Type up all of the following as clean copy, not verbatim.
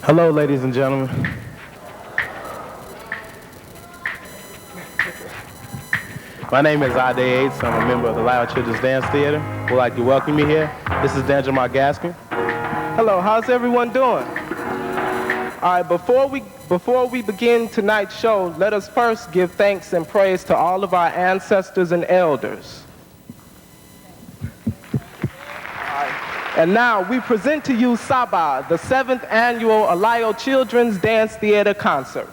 Hello, ladies and gentlemen. My name is Ade Yates. I'm a member of the ALYO Children's Dance Theater. We'd like to welcome you here. This is Daniel Margaskin. Hello, how's everyone doing? All right, before we begin tonight's show, let us first give thanks and praise to all of our ancestors and elders. And now we present to you SABA, the 7th annual ALYO Children's Dance Theater Concert.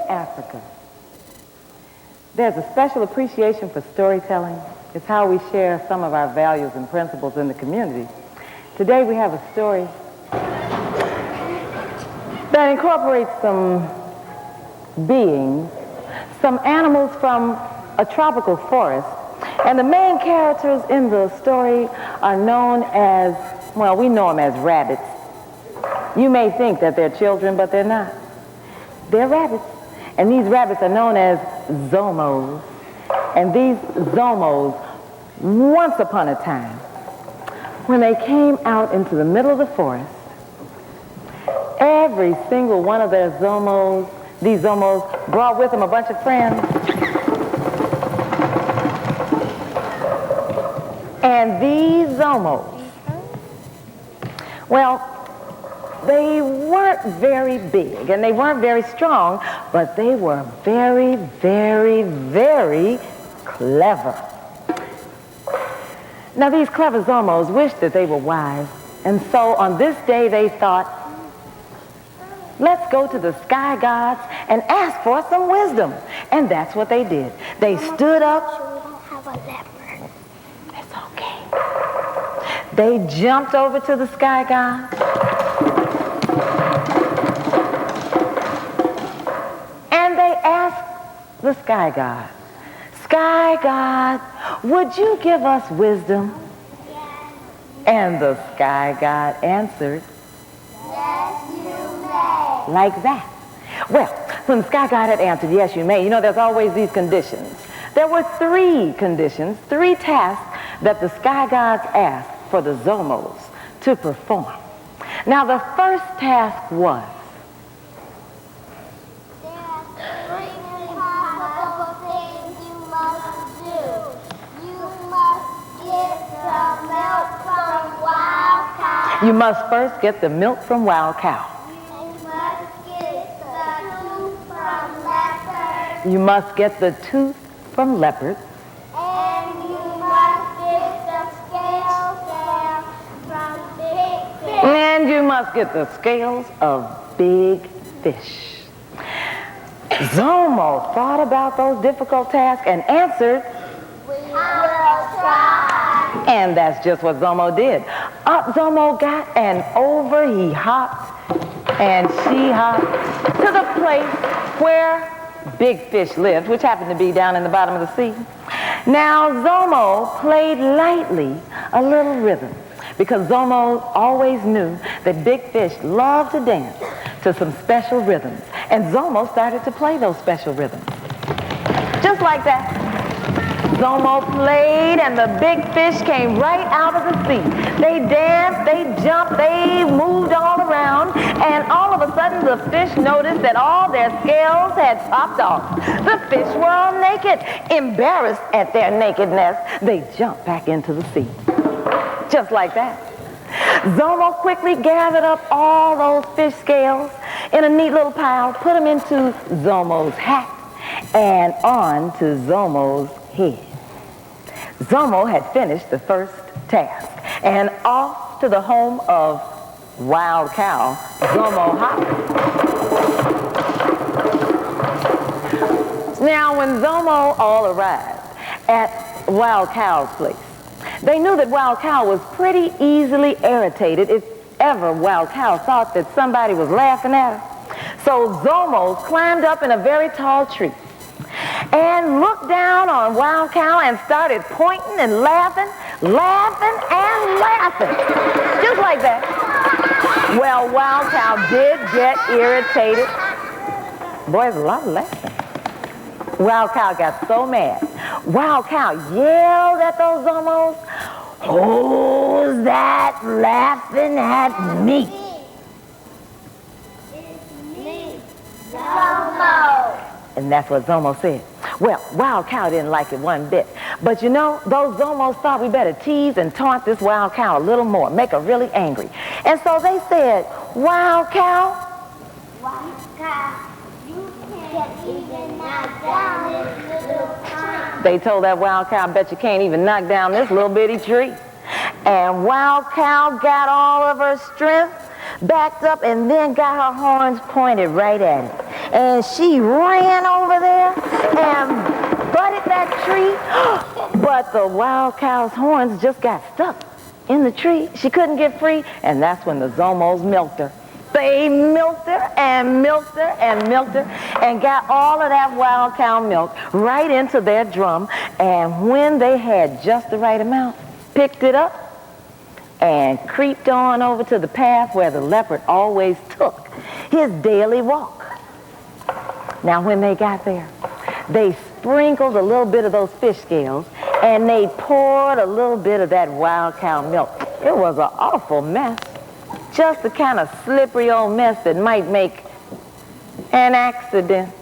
Africa, there's a special appreciation for storytelling. It's how we share some of our values and principles in the community. Today we have a story that incorporates some beings, some animals from a tropical forest. And the main characters in the story are known as, well, we know them as rabbits. You may think that they're children, but they're not. They're rabbits. And these rabbits are known as zomos. And these zomos, once upon a time, when they came out into the middle of the forest, every single one of these zomos brought with them a bunch of friends. And these zomos, well, they weren't very big and they weren't very strong, but they were very, very, very clever. Now, these clever zomos wished that they were wise, and so on this day they thought, let's go to the sky gods and ask for some wisdom. And that's what they did. They stood up. We don't have a leopard. It's okay. They jumped over to the sky gods. And they asked the sky god, Sky God, would you give us wisdom? Yes. And the sky god answered, Yes, you may. like that. Well, when the sky god had answered, yes, you may, you know, there's always these conditions. There were 3 conditions, 3 tasks that the sky gods asked for the zomos to perform. Now, the first task was, There are 3 possible things you must do. You must get the milk from wild cow. you must first get the milk from wild cow. You must get the tooth from leopard. You must get the tooth from leopard. And you must get the scales from big fish. And you must get the scales of big fish. Zomo thought about those difficult tasks and answered, We will try. and that's just what Zomo did. Up Zomo got and over he hopped and she hopped to the place where big fish lived, which happened to be down in the bottom of the sea. Now Zomo played lightly a little rhythm because Zomo always knew that big fish loved to dance to some special rhythms. And Zomo started to play those special rhythms. Just like that. Zomo played and the big fish came right out of the sea. They danced, they jumped, they moved all around, and all of a sudden the fish noticed that all their scales had popped off. The fish were all naked. Embarrassed at their nakedness, they jumped back into the sea. Just like that. Zomo quickly gathered up all those fish scales in a neat little pile, put them into Zomo's hat, and on to Zomo's head. Zomo had finished the first task, and off to the home of Wild Cow, Zomo hopped. Now, when Zomo all arrived at Wild Cow's place, they knew that Wild Cow was pretty easily irritated if ever Wild Cow thought that somebody was laughing at her. So Zomo climbed up in a very tall tree and looked down on Wild Cow and started pointing and laughing, laughing and laughing. Just like that. Well, Wild Cow did get irritated. Boy, there's a lot of laughing. Wild Cow got so mad. Wild Cow yelled at those Zomos, "Who's that laughing at me?" It's me, Zomo. And that's what Zomo said. Well, Wild Cow didn't like it one bit. But you know, those Zomos thought we better tease and taunt this Wild Cow a little more, make her really angry. And so they said, "Wild Cow, Wild cow, you can't even knock down this little pine. they told that Wild Cow, "Bet you can't even knock down this little bitty tree." And Wild Cow got all of her strength, backed up, and then got her horns pointed right at it. and she ran over there and butted that tree. But the wild cow's horns just got stuck in the tree. She couldn't get free, and that's when the Zomos milked her. They milked her and milked her and milked her and got all of that wild cow milk right into their drum. And when they had just the right amount, picked it up and creeped on over to the path where the leopard always took his daily walk. Now when they got there, they sprinkled a little bit of those fish scales and they poured a little bit of that wild cow milk. It was an awful mess. Just the kind of slippery old mess that might make an accident.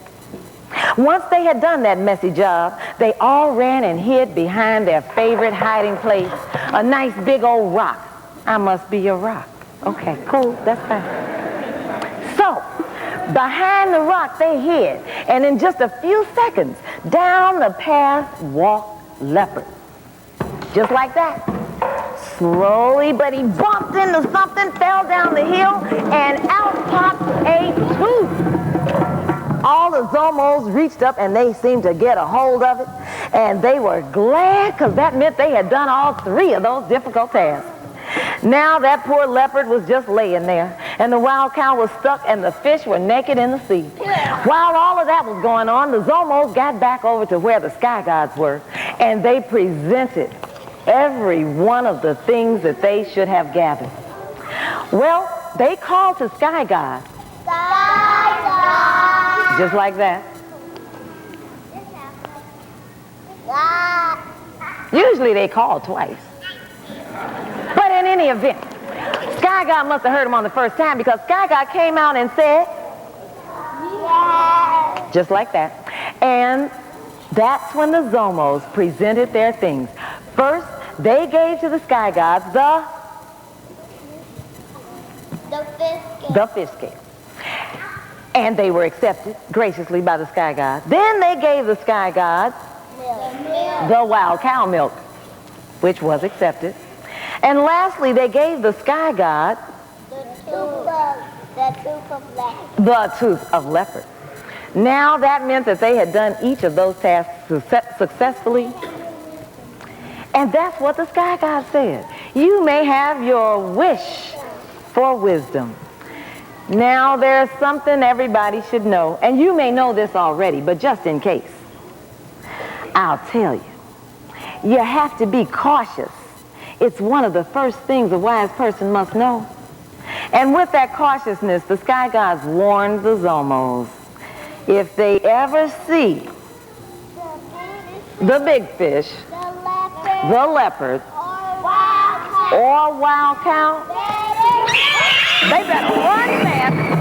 Once they had done that messy job, they all ran and hid behind their favorite hiding place, a nice big old rock. I must be a rock. Okay, cool, that's fine. So, behind the rock they hid, and in just a few seconds, down the path walked Leopard. Just like that. Slowly, but he bumped into something, fell down the hill, and out popped a tooth. All the Zomos reached up and they seemed to get a hold of it, and they were glad because that meant they had done all three of those difficult tasks. Now that poor leopard was just laying there, and the wild cow was stuck and the fish were naked in the sea. While all of that was going on, the Zomos got back over to where the sky gods were, and they presented every one of the things that they should have gathered. Well, they called to sky god. Sky God. Just like that. God. Usually they call twice. But in any event, Sky God must have heard him on the first time, because Sky God came out and said, Yes. just like that. And that's when the Zomos presented their things. First, they gave to the sky gods the fish scale. And they were accepted graciously by the sky gods. Then they gave the sky gods the wild cow milk, which was accepted. And lastly, they gave the sky god the tooth of leopard. Now that meant that they had done each of those tasks successfully. And that's what the sky god said. You may have your wish for wisdom. Now there's something everybody should know, and you may know this already, but just in case, I'll tell you. You have to be cautious. It's one of the first things a wise person must know. And with that cautiousness, the sky gods warned the Zomos. If they ever see the big fish, the leopard, or wild cow, they better run fast.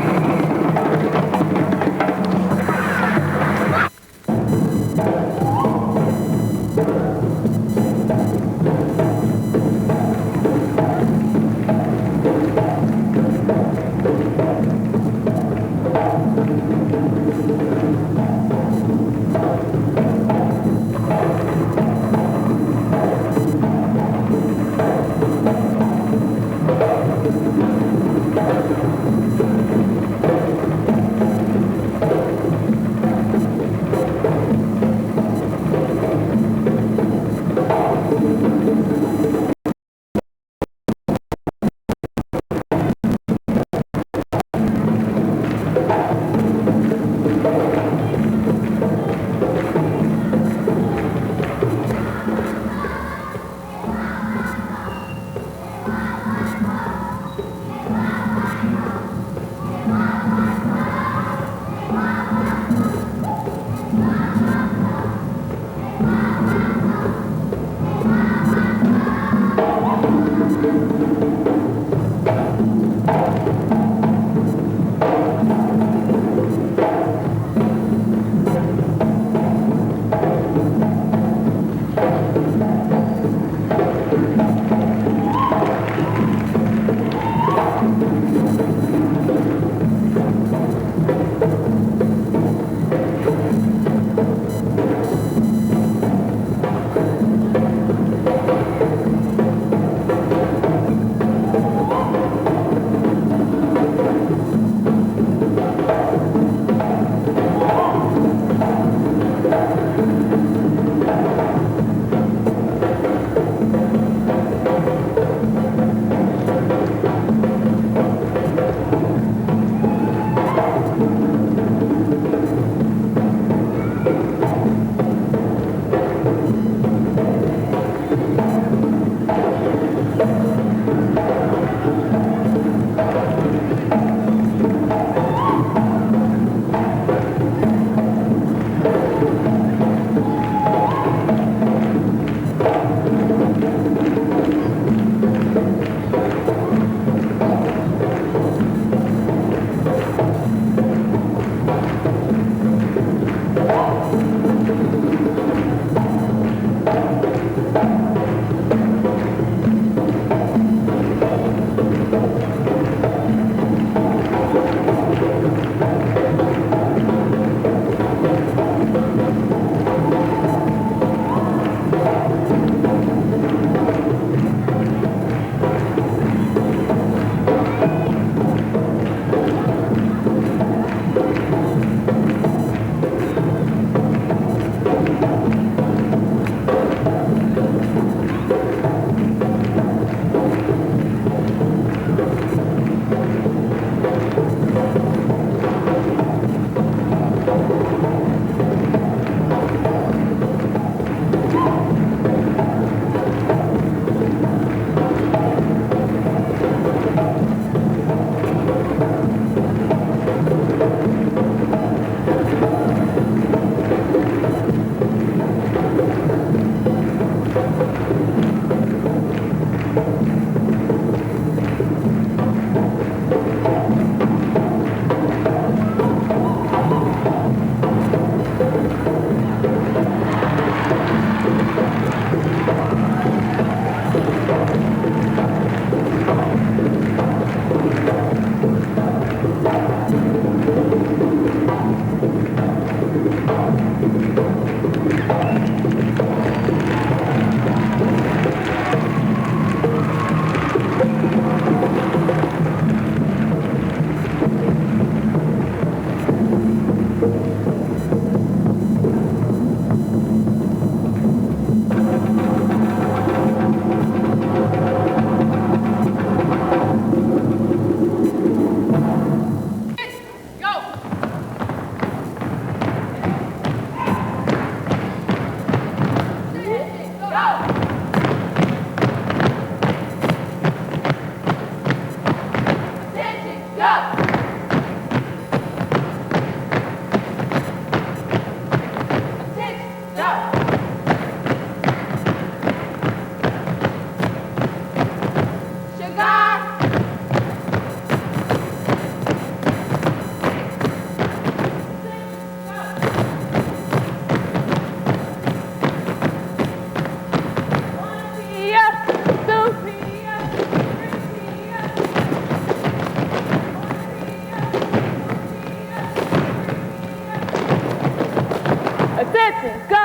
Attention, go.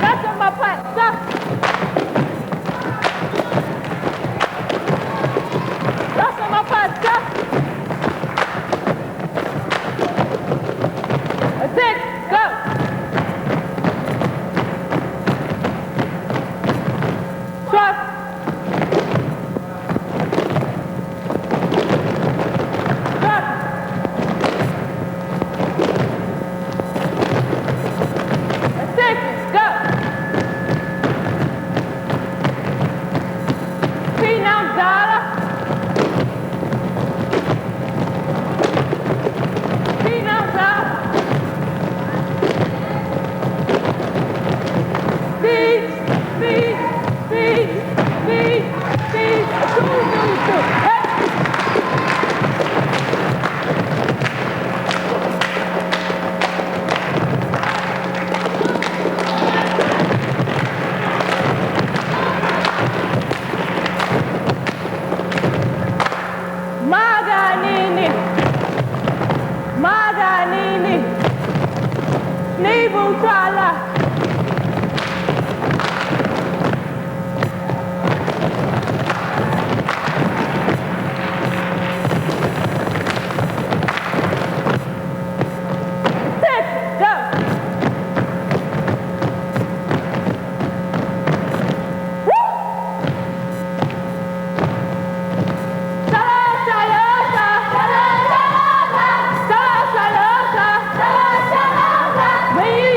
That's on my part, stop. That's on my part, stop. Attention, go. Trust. Maganini, Nibu Trala. When you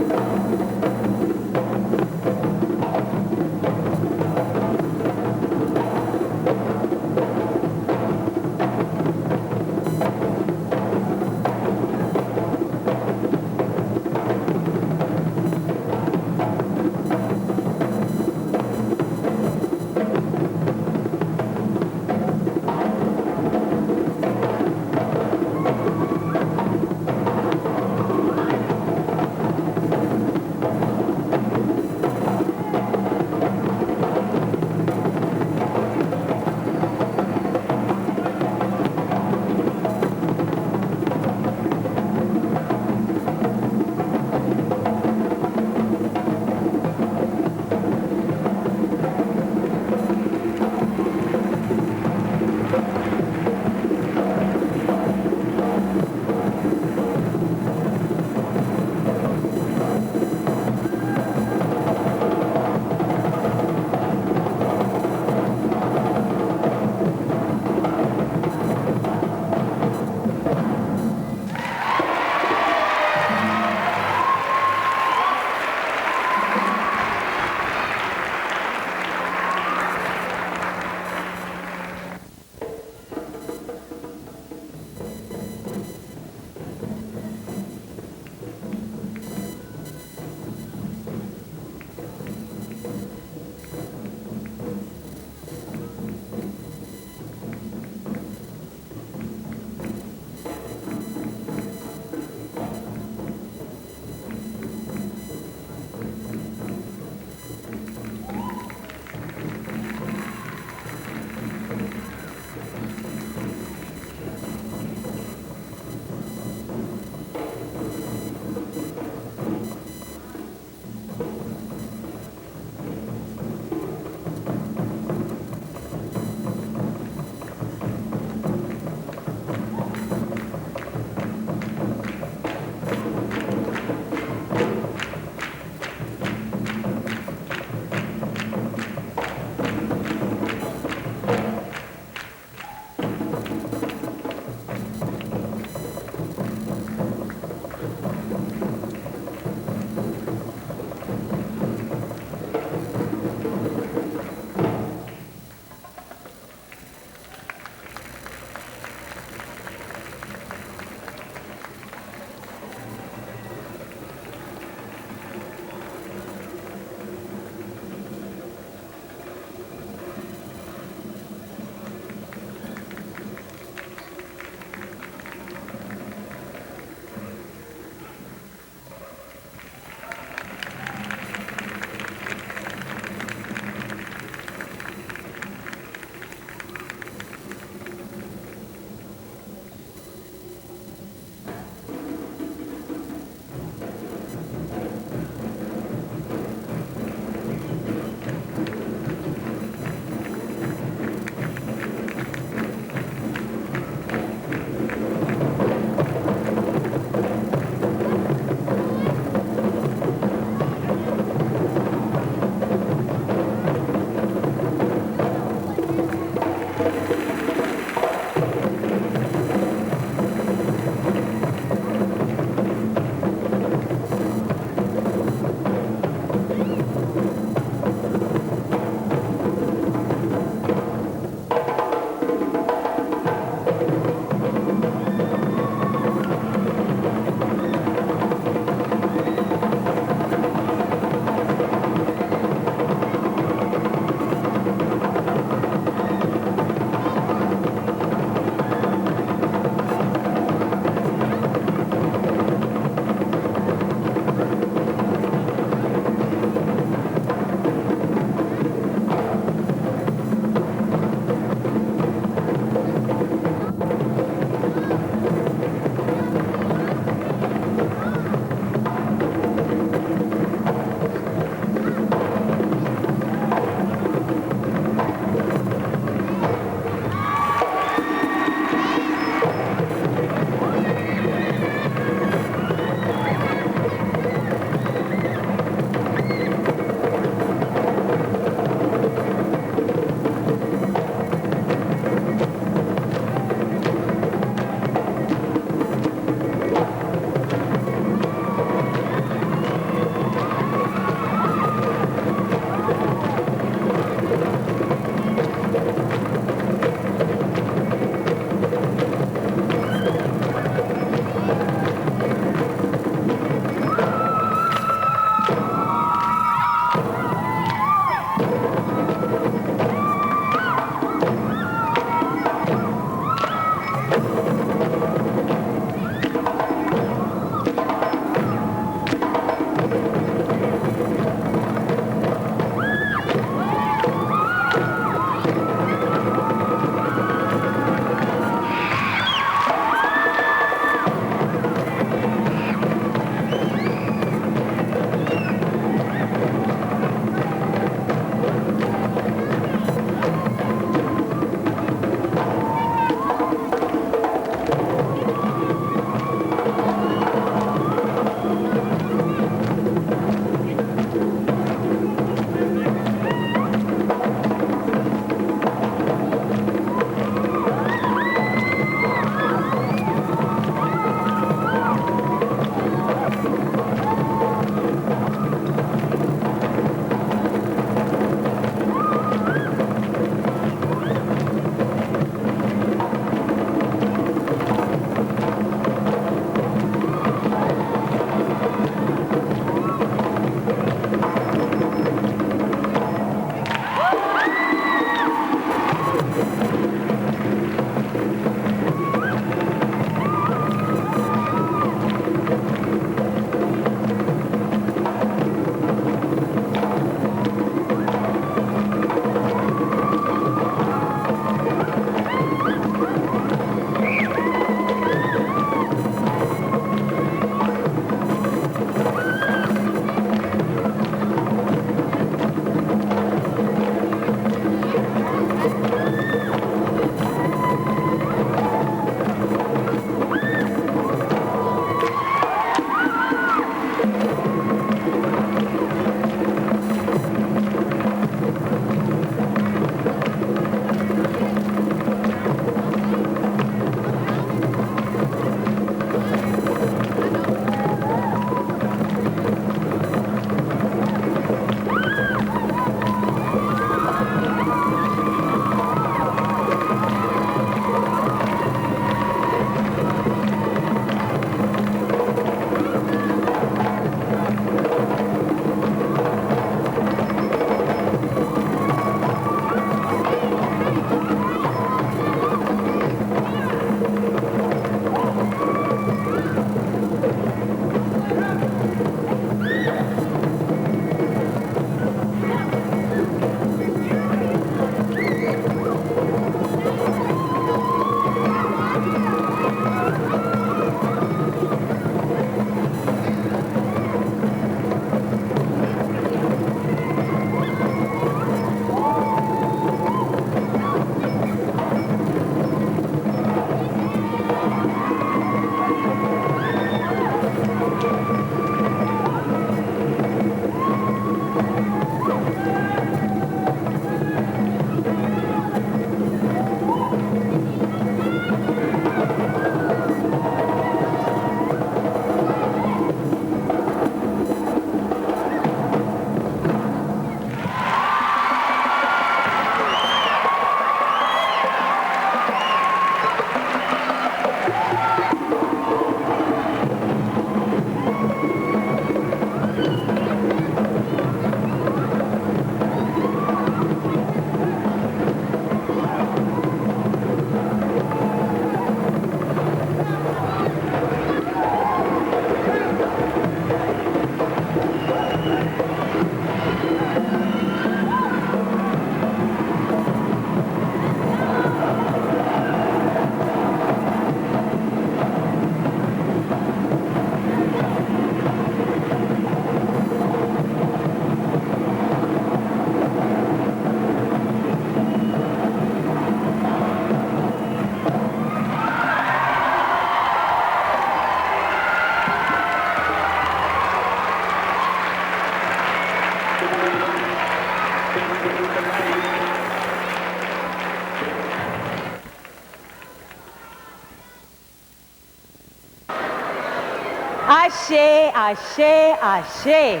Ashe, ashe, ashe.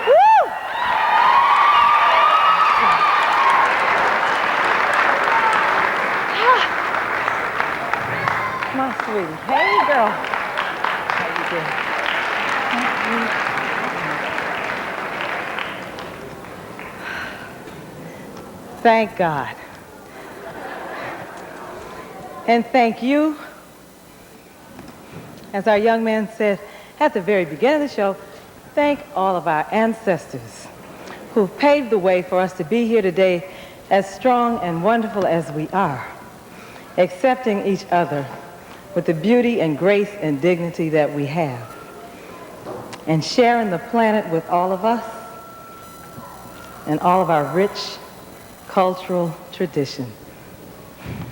Woo! My sweetie. Hey, girl. How you doing? Thank God. And thank you, as our young man said at the very beginning of the show, thank all of our ancestors who've paved the way for us to be here today as strong and wonderful as we are, accepting each other with the beauty and grace and dignity that we have, and sharing the planet with all of us and all of our rich cultural tradition.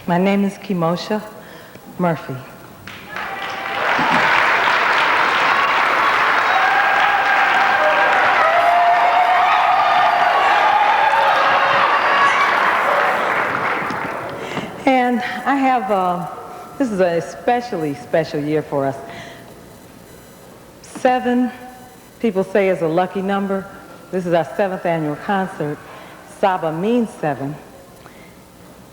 My name is Kimosha Murphy. And I have, this is an especially special year for us. 7, people say, is a lucky number. This is our 7th annual concert. SABA means 7.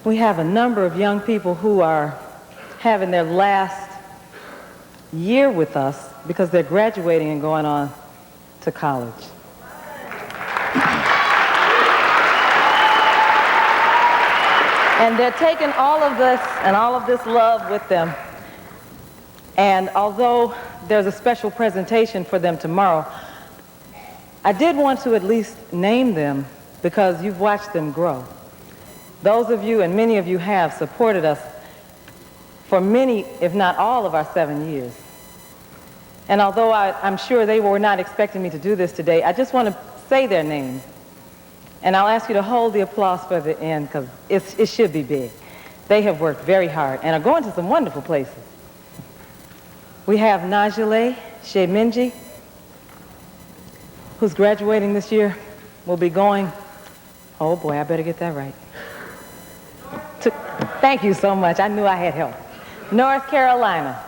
We have a number of young people who are having their last year with us because they're graduating and going on to college. And they're taking all of this and all of this love with them. And although there's a special presentation for them tomorrow, I did want to at least name them because you've watched them grow. Those of you, and many of you have, supported us for many, if not all, of our 7 years. And although I'm sure they were not expecting me to do this today, I just want to say their names. And I'll ask you to hold the applause for the end because it should be big. They have worked very hard and are going to some wonderful places. We have Najile Sheminji, who's graduating this year, will be going, oh boy, I better get that right. Thank you so much. I knew I had help. North Carolina.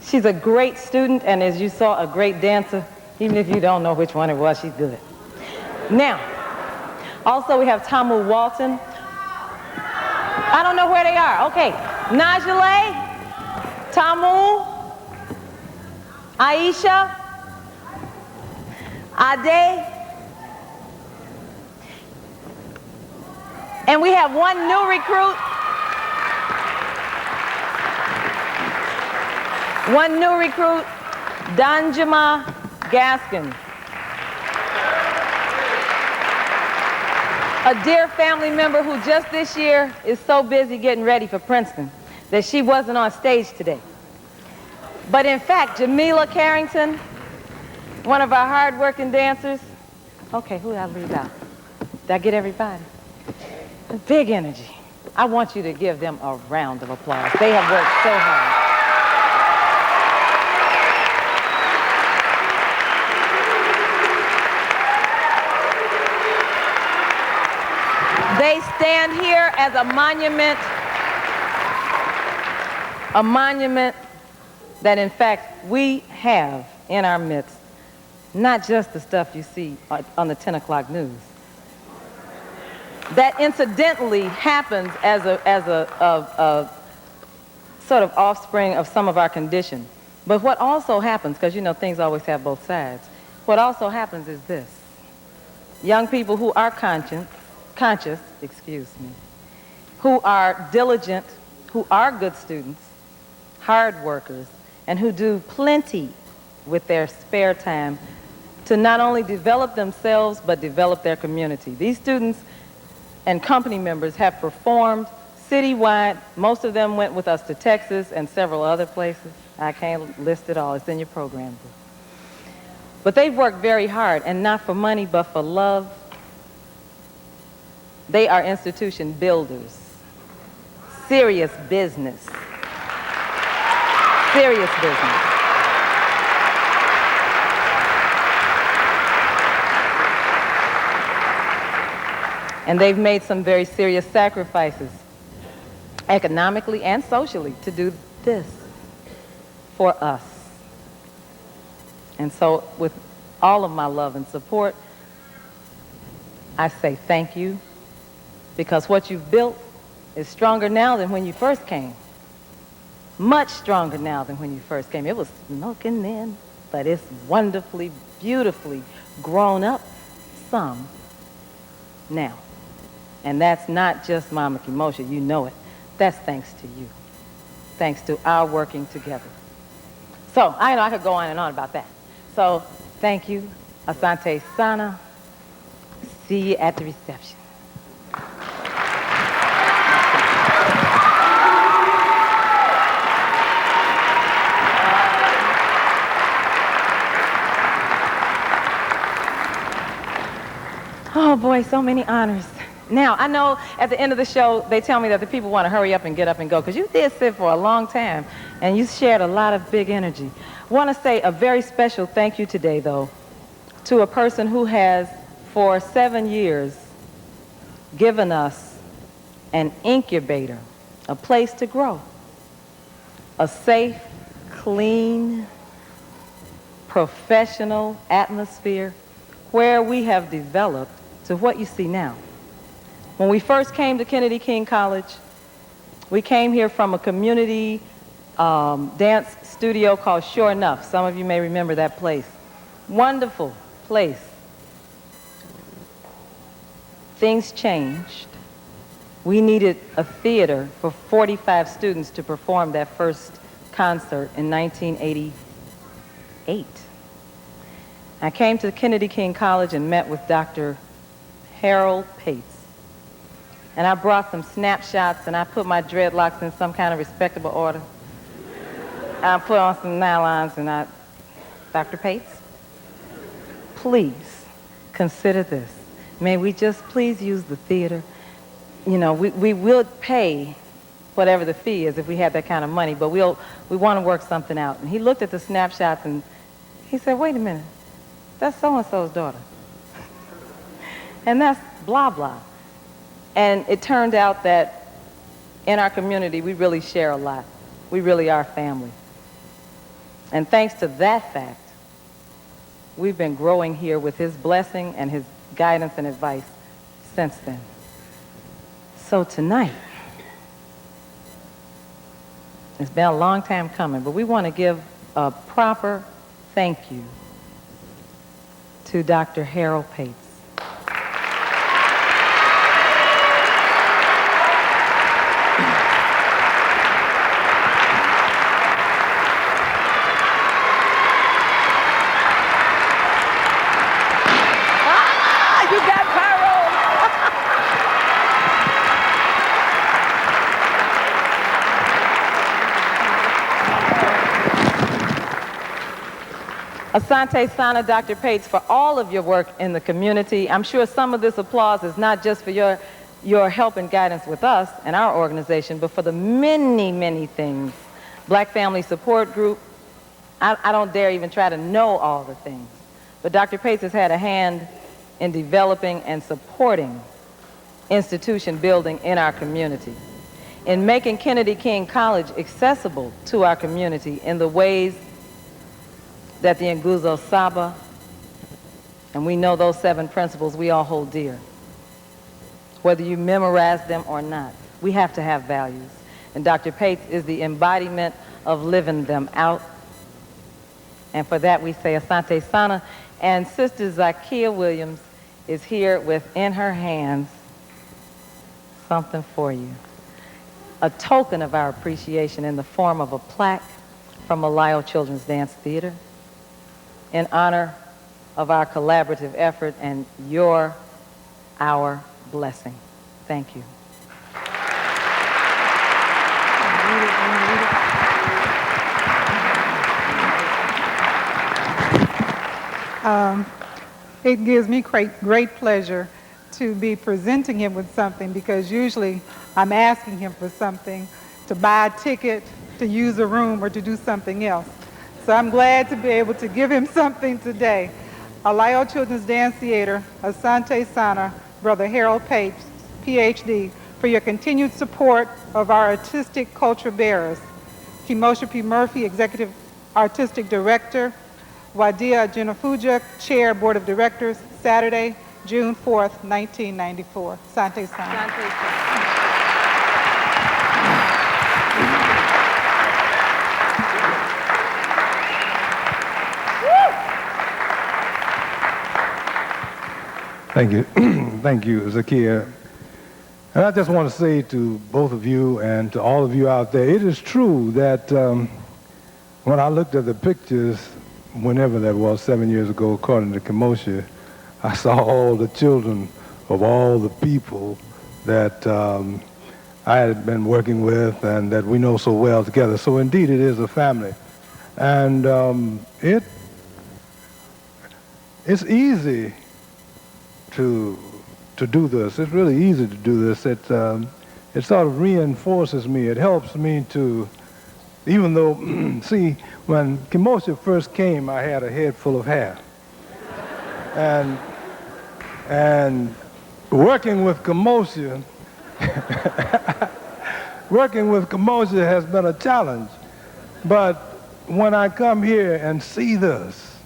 She's a great student, and as you saw, a great dancer. Even if you don't know which one it was, she's good. Now, also we have Tamu Walton. I don't know where they are. Okay. Najile, Tamu, Aisha, Ade, and we have one new recruit. One new recruit, Danjuma Gaskin. A dear family member who just this year is so busy getting ready for Princeton that she wasn't on stage today. But in fact, Jamila Carrington, one of our hard-working dancers. Okay, who did I leave out? Did I get everybody? Big energy. I want you to give them a round of applause. They have worked so hard. They stand here as a monument that in fact we have in our midst, not just the stuff you see on the 10 o'clock news. That incidentally happens as a sort of offspring of some of our condition. But what also happens, because you know things always have both sides, what also happens is this. Young people who are conscious, who are diligent, who are good students, hard workers, and who do plenty with their spare time to not only develop themselves, but develop their community. These students and company members have performed citywide. Most of them went with us to Texas and several other places. I can't list it all. It's in your program book. But they've worked very hard, and not for money, but for love. They are institution builders. Serious business. Serious business. And they've made some very serious sacrifices, economically and socially, to do this for us. And so with all of my love and support, I say thank you, because what you've built is stronger now than when you first came. Much stronger now than when you first came. It was smoking then, but it's wonderfully, beautifully grown up some now. And that's not just Mama Kimosha, you know it. That's thanks to you. Thanks to our working together. So, I know I could go on and on about that. So, thank you, Asante Sana. See you at the reception. Oh boy, so many honors. Now, I know at the end of the show, they tell me that the people want to hurry up and get up and go, because you did sit for a long time, and you shared a lot of big energy. I want to say a very special thank you today, though, to a person who has, for 7 years, given us an incubator, a place to grow, a safe, clean, professional atmosphere where we have developed to what you see now. When we first came to Kennedy King College, we came here from a community dance studio called Sure Enough. Some of you may remember that place. Wonderful place. Things changed. We needed a theater for 45 students to perform that first concert in 1988. I came to Kennedy King College and met with Dr. Harold Pates. And I brought some snapshots, and I put my dreadlocks in some kind of respectable order. I put on some nylons, and Dr. Pates, please consider this. May we just please use the theater? You know, we will pay whatever the fee is if we had that kind of money, but we want to work something out. And he looked at the snapshots, and he said, wait a minute, that's so-and-so's daughter. And that's blah, blah. And it turned out that in our community, we really share a lot. We really are family. And thanks to that fact, we've been growing here with his blessing and his guidance and advice since then. So tonight, it's been a long time coming, but we want to give a proper thank you to Dr. Harold Pates. Asante Sana, Dr. Pates, for all of your work in the community. I'm sure some of this applause is not just for your help and guidance with us and our organization, but for the many, many things. Black Family Support Group. I don't dare even try to know all the things. But Dr. Pates has had a hand in developing and supporting institution building in our community, in making Kennedy King College accessible to our community in the ways that the Nguzo SABA, and we know those 7 principles we all hold dear. Whether you memorize them or not, we have to have values. And Dr. Pates is the embodiment of living them out. And for that we say Asante Sana. And Sister Zakia Williams is here with in her hands something for you. A token of our appreciation in the form of a plaque from ALYO Children's Dance Theater, in honor of our collaborative effort and our blessing. Thank you. It gives me great pleasure to be presenting him with something, because usually I'm asking him for something, to buy a ticket, to use a room, or to do something else. So I'm glad to be able to give him something today. ALYO Children's Dance Theater, Asante Sana, Brother Harold Pates, PhD, for your continued support of our artistic culture bearers. Kimosha P. Murphy, Executive Artistic Director, Wadia Junafuja, Chair, Board of Directors, Saturday, June 4th, 1994. Sante Sana. Thank you. Thank you, Zakia. And I just want to say to both of you and to all of you out there, it is true that when I looked at the pictures, whenever that was, 7 years ago, according to Kemosia, I saw all the children of all the people that I had been working with and that we know so well together. So indeed, it is a family. And it's easy to do this. It's really easy to do this. It sort of reinforces me. It helps me to, even though, see, when Kemosia first came, I had a head full of hair. And working with Kemosia, has been a challenge. But when I come here and see this,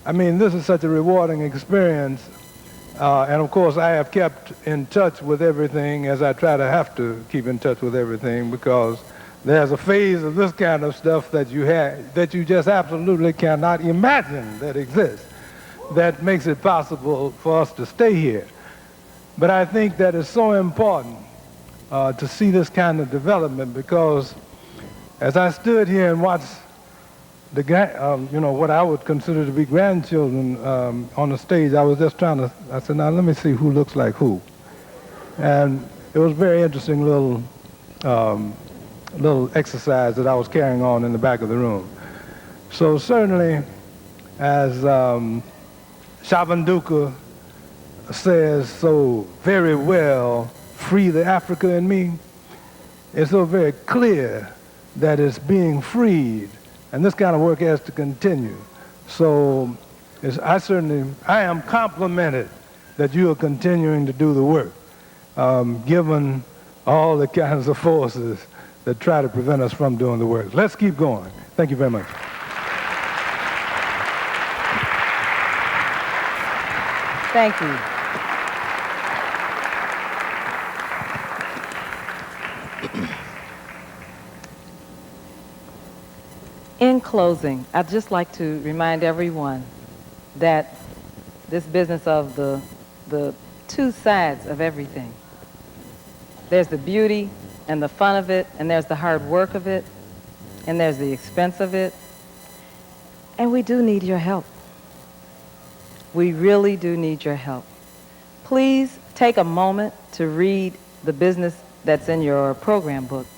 I mean, this is such a rewarding experience. And of course, I have kept in touch with everything, as I try to have to keep in touch with everything, because there's a phase of this kind of stuff that you just absolutely cannot imagine that exists, that makes it possible for us to stay here. But I think that it's so important to see this kind of development, because as I stood here and watched what I would consider to be grandchildren on the stage, I was just I said, now let me see who looks like who. And it was a very interesting little exercise that I was carrying on in the back of the room. So certainly, as Shabanduka says so very well, free the Africa in me, it's so very clear that it's being freed. And this kind of work has to continue. So I am complimented that you are continuing to do the work, given all the kinds of forces that try to prevent us from doing the work. Let's keep going. Thank you very much. Thank you. In closing, I'd just like to remind everyone that this business of the two sides of everything. There's the beauty and the fun of it, and there's the hard work of it, and there's the expense of it. And we do need your help. We really do need your help. Please take a moment to read the business that's in your program book.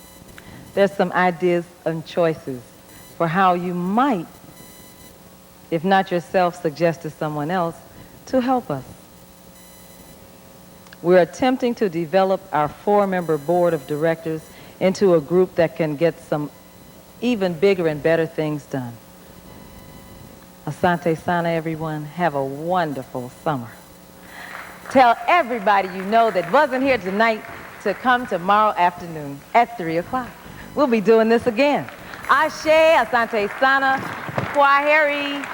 There's some ideas and choices for how you might, if not yourself, suggest to someone else to help us. We're attempting to develop our 4-member board of directors into a group that can get some even bigger and better things done. Asante Sana, everyone. Have a wonderful summer. Tell everybody you know that wasn't here tonight to come tomorrow afternoon at 3 o'clock. We'll be doing this again. Ashe, Asante Sana, Kwaheri.